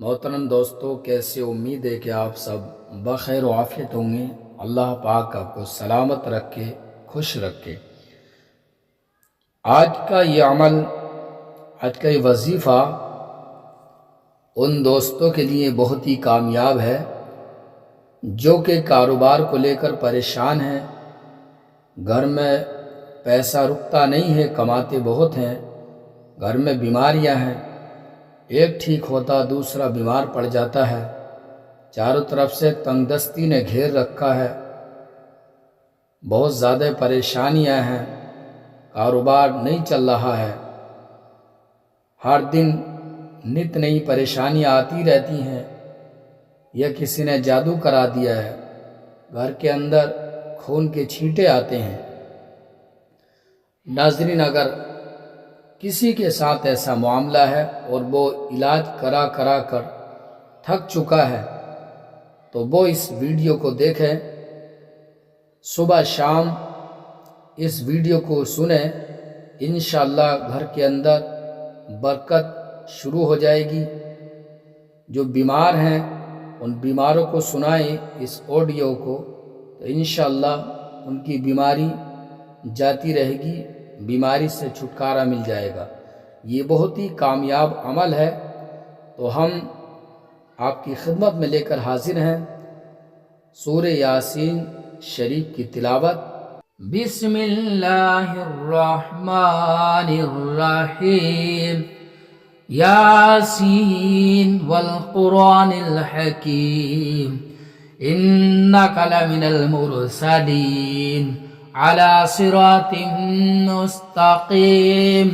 محترم دوستو، کیسے؟ امید ہے کہ آپ سب بخیر و عافیت ہوں گے۔ اللہ پاک آپ کو سلامت رکھے، خوش رکھے۔ آج کا یہ عمل، آج کا یہ وظیفہ ان دوستوں کے لیے بہت ہی کامیاب ہے جو کہ کاروبار کو لے کر پریشان ہیں، گھر میں پیسہ رکتا نہیں ہے، کماتے بہت ہیں، گھر میں بیماریاں ہیں، ایک ٹھیک ہوتا دوسرا بیمار پڑ جاتا ہے، چاروں طرف سے تنگ دستی نے گھیر رکھا ہے، بہت زیادہ پریشانیاں ہیں، کاروبار نہیں چل رہا ہے، ہر دن نت نئی پریشانیاں آتی رہتی ہیں، یا کسی نے جادو کرا دیا ہے، گھر کے اندر خون کے چھینٹے آتے ہیں۔ ناظرین، اگر کسی کے ساتھ ایسا معاملہ ہے اور وہ علاج کرا کر تھک چکا ہے تو وہ اس ویڈیو کو دیکھیں، صبح شام اس ویڈیو کو سنیں، انشاءاللہ گھر کے اندر برکت شروع ہو جائے گی۔ جو بیمار ہیں ان بیماروں کو سنائیں اس آڈیو کو، تو انشاءاللہ ان کی بیماری جاتی رہے گی، بیماری سے چھٹکارا مل جائے گا۔ یہ بہت ہی کامیاب عمل ہے، تو ہم آپ کی خدمت میں لے کر حاضر ہیں سورہ یاسین شریف کی تلاوت۔ بسم اللہ الرحمن الرحیم۔ یاسین والقرآن الحکیم، انک لمن المرسلین علی صراط مستقیم،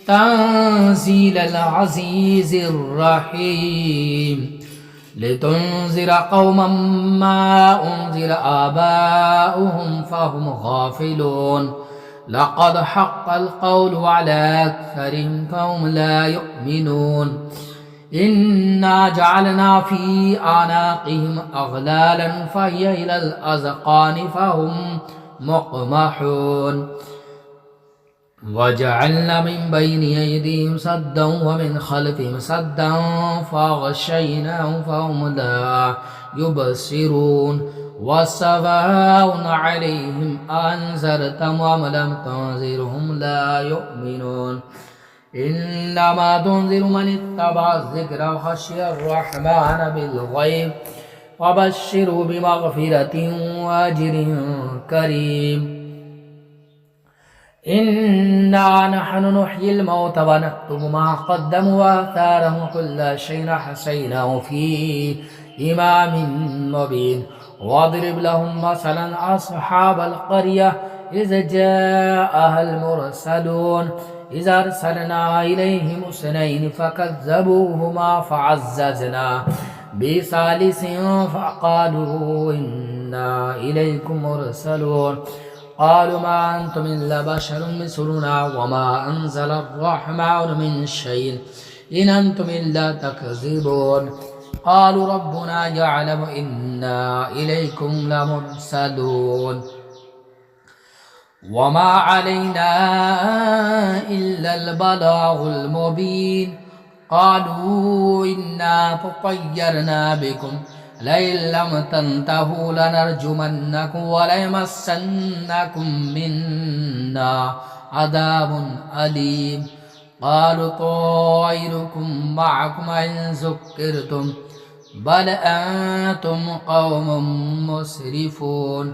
تنزیل العزیز الرحیم، لتنذر قوما ما انذر آباؤهم فهم غافلون، لقد حق القول على أكثرهم فهم لا يؤمنون، إنا جعلنا في أعناقهم أغلالا فهي إلى الأذقان فهم مقمحون، وجعلنا من بين أيديهم سدا ومن خلفهم سدا فأغشيناهم فهم لا يبصرون، وسواء عليهم أنذرتهم أم لم تنذرهم لا يؤمنون، إنما تنذر من اتبع الذكر وخشي الرحمن بالغيب، وبشره بمغفرة وأجر كريم، إنا نحن نحيي الموتى ونكتب ما قدموا وآثارهم وكل شيء أحصيناه في إمام مبين، واضرب لهم مثلا أصحاب القرية إذ جاءها المرسلون، إذ أرسلنا إليهم اثنين فكذبوهما فعززنا بثالث فقالوا إنا إليكم مرسلون، قالوا ما أنتم إلا بشر مثلنا وما أنزل الرحمن من شيء إن أنتم إلا تكذبون، قالوا ربنا يعلم إنا إليكم لمرسلون، وما علينا إلا البلاغ المبين، قالوا إنا تطيرنا بكم لئن لم تنتهوا لنرجمنكم وليمسنكم منا عذاب أليم، قالوا طائركم معكم إن ذكرتم بل أنتم قوم مسرفون،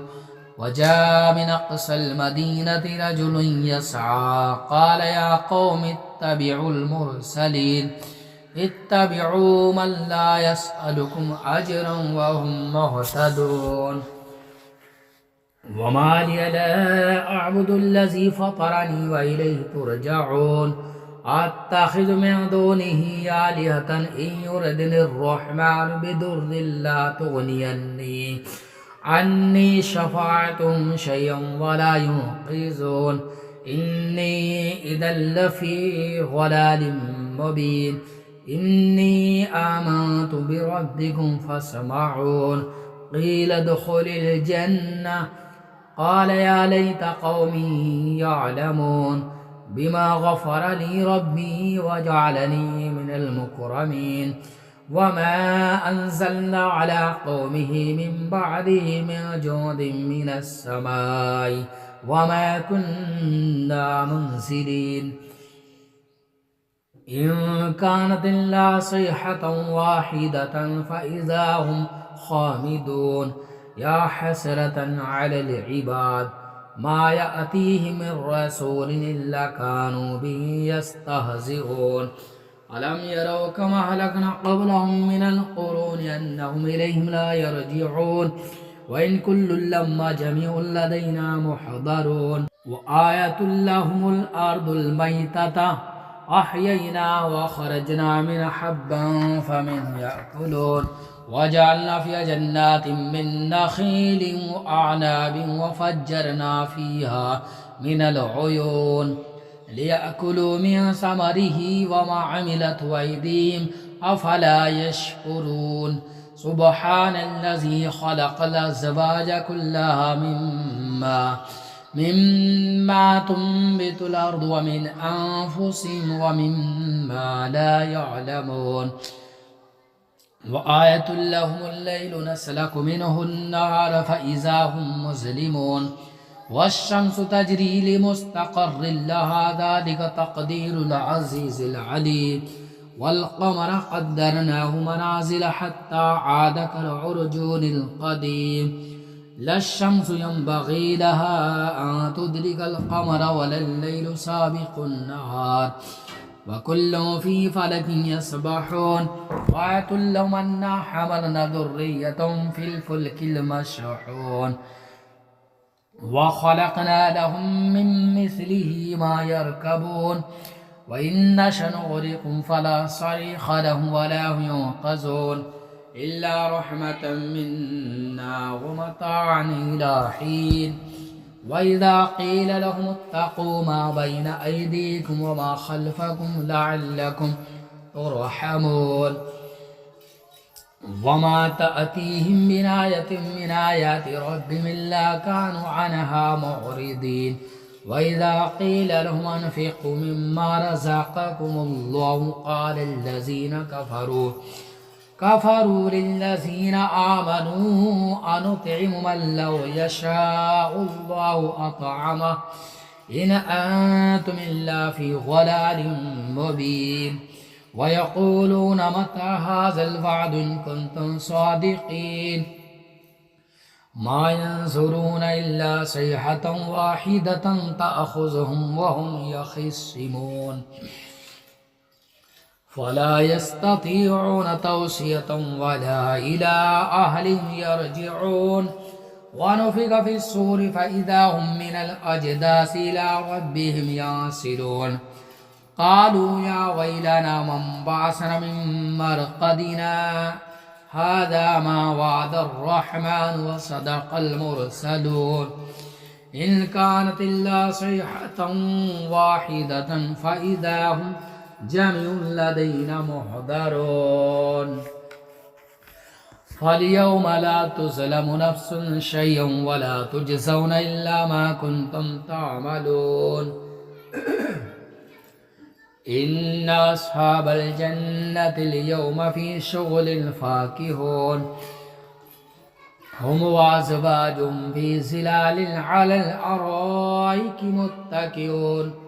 وجاء من أقصى المدينة رجل يسعى قال يا قوم اتبعوا المرسلين، اتبعوا من لا يسألكم أجرا وهم مهتدون، وما لي لا أعبد الذي فطرني وإليه ترجعون، أتخذ من دونه آلهة إن يردني الرحمن بضر لا تغني عني شفاعتهم شيئا ولا ينقذون، إني إذا لفي ضلال مبين، إني آمنت بربكم فاسمعون، قيل ادخل الجنة، قال يا ليت قومي يعلمون بما غفر لي ربي وجعلني من المكرمين، وما أنزلنا على قومه من بعده من جند من السماء وما كنا منزلين إن كانت إلا صيحة واحدة فإذا هم خامدون يا حسرة على العباد ما يأتيهم من رسول إلا كانوا به يستهزئون ألم يروا كما أهلكنا قبلهم من القرون أنهم إليهم لا يرجعون وإن كل لما جميع لدينا محضرون وآية لهم الأرض الميتة أحيينا وخرجنا من حبا فمن يأكلون وجعلنا فيها جنات من نخيل وأعناب وفجرنا فيها من العيون ليأكلوا من ثمره وما عملت أيديهم أفلا يشكرون سبحان الذي خلق الأزواج كلها مما تنبت الأرض ومن أنفسهم ومما لا يعلمون وآية لهم الليل نسلك منه النهار فإذا هم مظلمون والشمس تجري لمستقر لها ذلك تقدير العزيز العليم والقمر قدرناه منازل حتى عاد كالعرجون القديم لا الشمس ينبغي لها أن تدرك القمر ولا الليل سابق النهار وكل في فلك يسبحون وآية لهم أنا حملنا ذرية في الفلك المشحون وخلقنا لهم من مثله ما يركبون وإن نشأ نغرقهم فلا صريخ لهم ولا هم ينقذون إلا رحمة منا ومتاعا إلى حين وإذا قيل لهم اتقوا ما بين أيديكم وما خلفكم لعلكم ترحمون وما تأتيهم من آية من آيات ربهم إلا كانوا عنها معرضين وإذا قيل لهم أنفقوا مما رزقكم الله قال الذين كفروا للذين آمنوا أنطعم من لو يشاء الله أطعمه إن أنتم إلا في ضلال مبين ويقولون متى هذا الوعد إن كنتم صادقين ما ينظرون إلا صيحة واحدة تأخذهم وهم يخصمون فلا يستطيعون توصية ولا إلى أهلهم يرجعون ونفخ في الصور فإذا هم من الأجداث إلى ربهم ينسلون قالوا يا ويلنا من بعثنا من مرقدنا هذا ما وعد الرحمن وصدق المرسلون إن كانت إلا صيحة واحدة فإذا هم جميع لدينا محضرون فاليوم لا تظلم نفس شيئا ولا تجزون إلا ما كنتم تعملون إن أصحاب الجنة اليوم في شغل فاكهون هم وأزواجهم في ظلال على الأرائك متكئون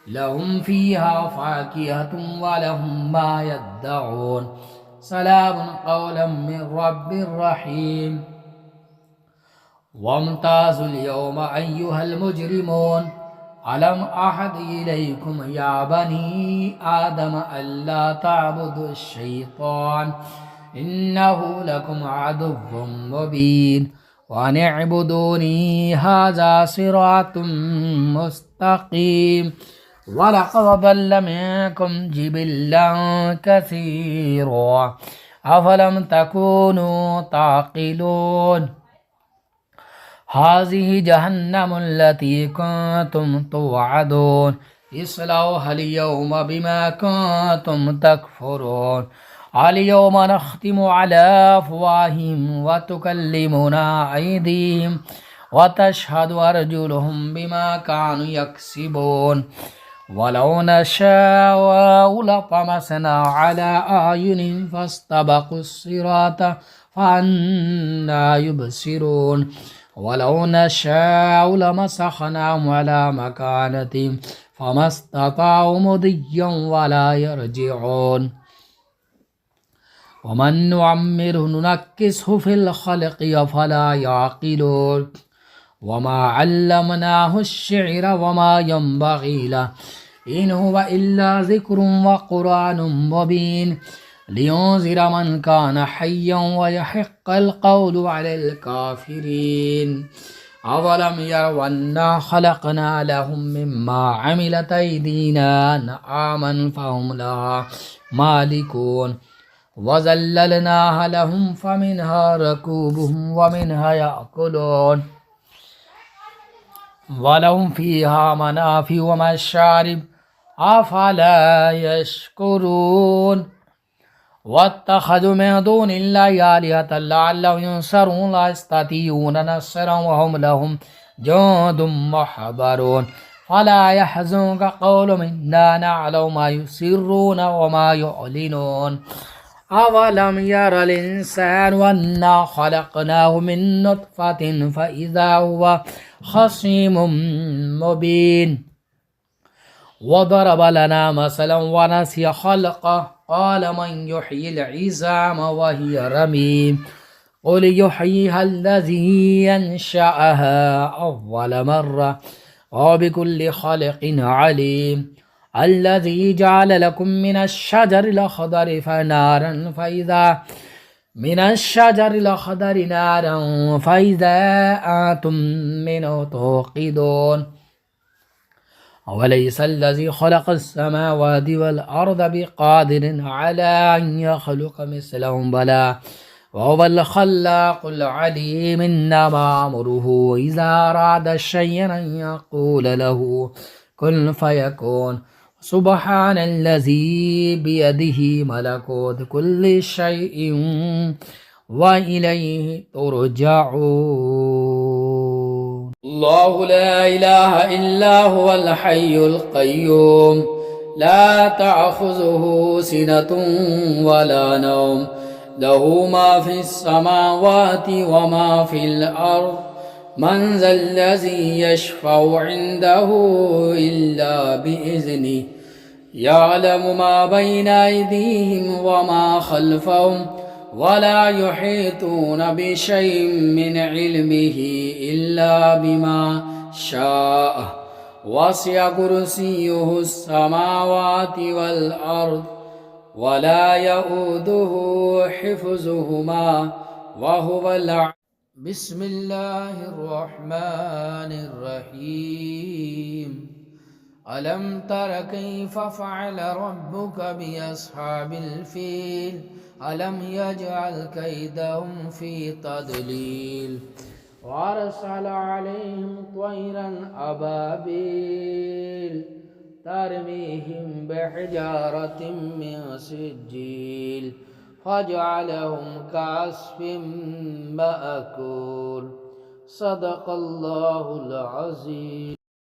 لهم فيها فاكهة ولهم ما يدعون سلام قولا من رب رحيم وامتازوا اليوم أيها المجرمون ألم أعهد إليكم يا بني آدم ألا تعبدوا الشيطان إنه لكم عدو مبين وأن اعبدوني هذا صراط مستقيم ولقد ضل منكم جبلا كثيرا أفلم تكونوا تعقلون هذه جهنم التي كنتم توعدون اصلوها اليوم بما كنتم تكفرون اليوم نختم على أفواههم وتكلمنا أيديهم وتشهد أرجلهم بما كانوا يكسبون ولو نشاء لطمسنا على أعينهم فاستبقوا الصراط فأنى يبصرون ولو نشاء لمسخناهم على مكانتهم فما استطاعوا مضيا ولا يرجعون ومن نعمره ننكسه في الخلق أفلا يعقلون وما علمناه الشعر وما ينبغي له إن هو إلا ذكر وقرآن مبين لينذر من كان حيا ويحق القول على الكافرين أولم يروا أنا خلقنا لهم مما عملت أيدينا أنعاما فهم لها مالكون وذللناها لهم فمنها ركوبهم ومنها يأكلون ولهم فيها منافع ومشارب أفلا يشكرون واتخذوا من دون الله آلهة لعلهم ينصرون لا يستطيعون نصرا وهم لهم جند محضرون فلا يحزنك قولهم إنا نعلم ما يسرون وما يعلنون أولم ير الإنسان أنا خلقناه من نطفة فإذا هو خصيم مبين وضرب لنا مثلا ونسي خلقه قال من يحيي العظام وهي رميم قل يحييها الذي ينشأها أول مرة وبكل خلق عليم الذي جعل لكم من الشجر الأخضر فنارا فإذا من الشجر الأخضر نارا فإذا أنتم منه توقدون أوليس الذي خلق السماوات والأرض بقادر على أن يخلق مثلهم بلى وهو الخلاق العليم إنما أمره إذا أراد شيئا أن يقول له كن فيكون سبحان الذي بيده ملكوت كل شيء وإليه ترجعون الله لا إله إلا هو الحي القيوم لا تأخذه سنة ولا نوم له ما في السماوات وما في الأرض من ذا الذي يشفع عنده إلا بإذنه يعلم ما بين أيديهم وما خلفهم ولا يحيطون بشيء من علمه إلا بما شاء وسع كرسيه السماوات والأرض ولا يؤوده حفظهما وهو بسم الله الرحمن الرحيم ألم تر كيف فعل ربك بأصحاب الفيل ألم يجعل كيدهم في تضليل وأرسل عليهم طيرا أبابيل ترميهم بحجارة من سجيل فجعلهم كعصف مأكول صدق الله العظيم.